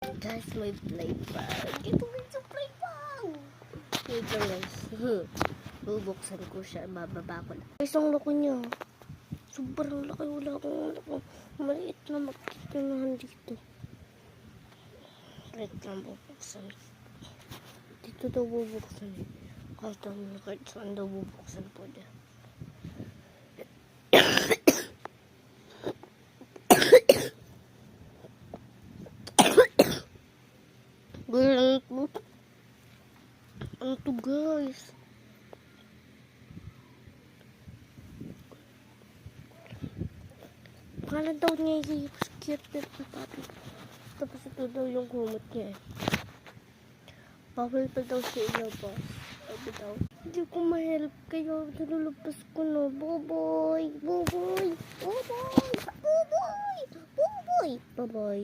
Guys, may play bag. Ito may supply bag. Wait lang guys. Bubuksan ko siya. Bababa ko lang. Guys, ang laki niya. Sobrang laki. Wala akong maliit na makikita na dito. Wait lang bubuksan. Dito daw bubuksan. Kahit saan daw bubuksan po dyan. Ano to guys? Kala daw niya yung skip na papi. Tapos ito daw yung kumot niya eh. Bawal pa daw siya ilabas. Sabi daw. Hindi ko ma-help kayo. Nalulupas ko na. Buboy! Buboy! Buboy! Buboy! Buboy! Buboy!